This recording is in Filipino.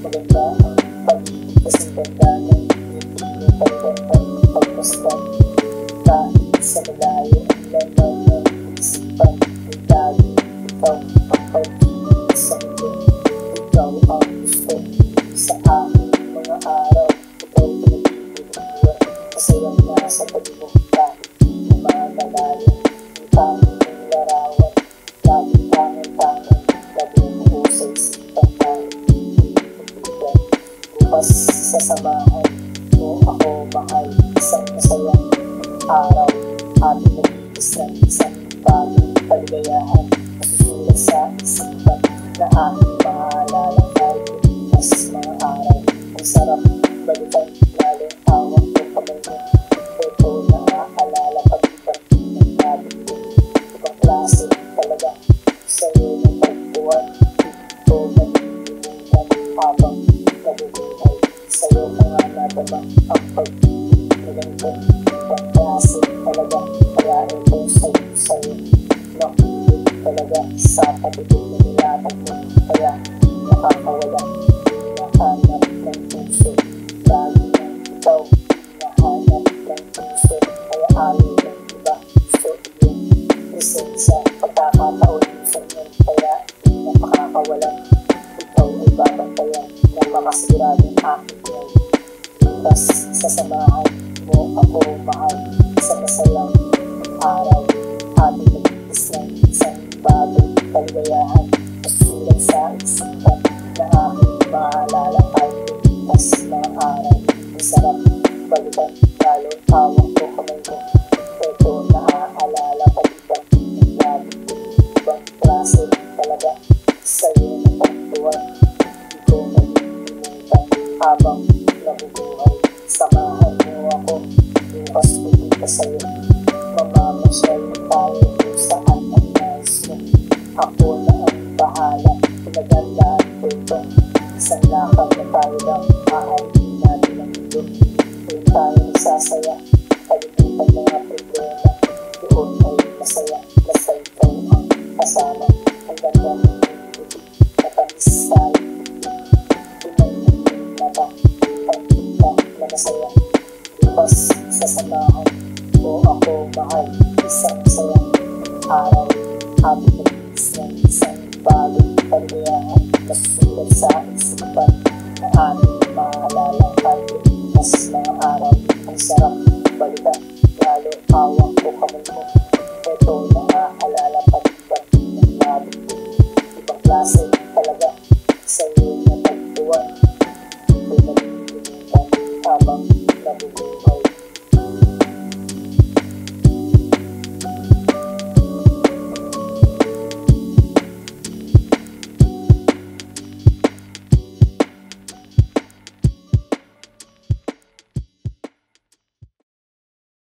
maganda ang pag-ibig kasing ganda ng ngiti mo pagkantang pagmasdan. Kahit sa malayo ang laman ng isipan ay lagi ikaw ang pag-ibig sa mundo. Ikaw ang gusto sa aking mga araw. Ikaw pinag-ibig masayang nasa tabi mo kahit di na maalala. Ang tanging larawan, laging tangan-tangan, lagi mo sa isipan kahit bukas sasamahan mo ako mahal. Isang masayang araw, ating nag-iis ng isang bagong kaligayahan. Masusulat sa isipan na aking maalala kahit mas mga araw. Ang sarap balikan, lalo hawak ko kamay mo. Ito naaalala pag-ibang ng natin ko. Ibang klase talaga sa'yo ng pagbuwan. Ito nag-iimutan habang nabubuhay. Sa'yo ko nga nadama ang pag-ibig na ganito. Ibang klase talaga, kaya ito sa'yo. Nakulit talaga sa patibig na nilatag mo. Kaya nakakawala, nahanap ng puso. Lagi ng ikaw, nahanap ng puso. Kaya ayaw ng iba, gusto iyong presensya. Pagkakataon sa inyo, kaya hindi na makakawalan. Ikaw ay babantayan ng makasiradong aking ngayon. Bukas sasamahan mo ako mahal sa masayang araw. Ating nag-iis ng isang bagong kaligayahan. Masusulat sa isipan na aking maalala kahit bukas mga araw. Ang sarap balikan, lalo hawak ko kamay mo. Ito naaalala pag-ibang ng lagi ko. Ibang klase talaga sa'yo na pagtuwan. Hindi ko nag-iimutan habang nabubuhay. Samahan mo ako, bukas pupunta sa'yo. Mamamasyal tayo kung saan ang nais mo. Ako na ang bahala, pinagandaan ko ito. Isang lakad na tayo lang, mahalin natin ang mundo. Doon tayo nagsasaya, kalimutan mga problema. Doon ay masaya, basta ikaw ang kasama. Ang ganda ng puti, matamis tayo. Tunay ng mata, pagpunta na masaya. Bukas sasamahan mo ako mahal. Isang masayang araw, ating nag-iis ng isang bagong kaligayahan. Masusulat sa isipan na ating maalala kahit bukas mga araw. Ang sarap balikan, lalo hawak ko kamay mo. Ito naaalala pag-ibang ng natin ko. Ibang klase talaga sa'yo na tagpuan. Ito nag-iimutan habang nabubuhay.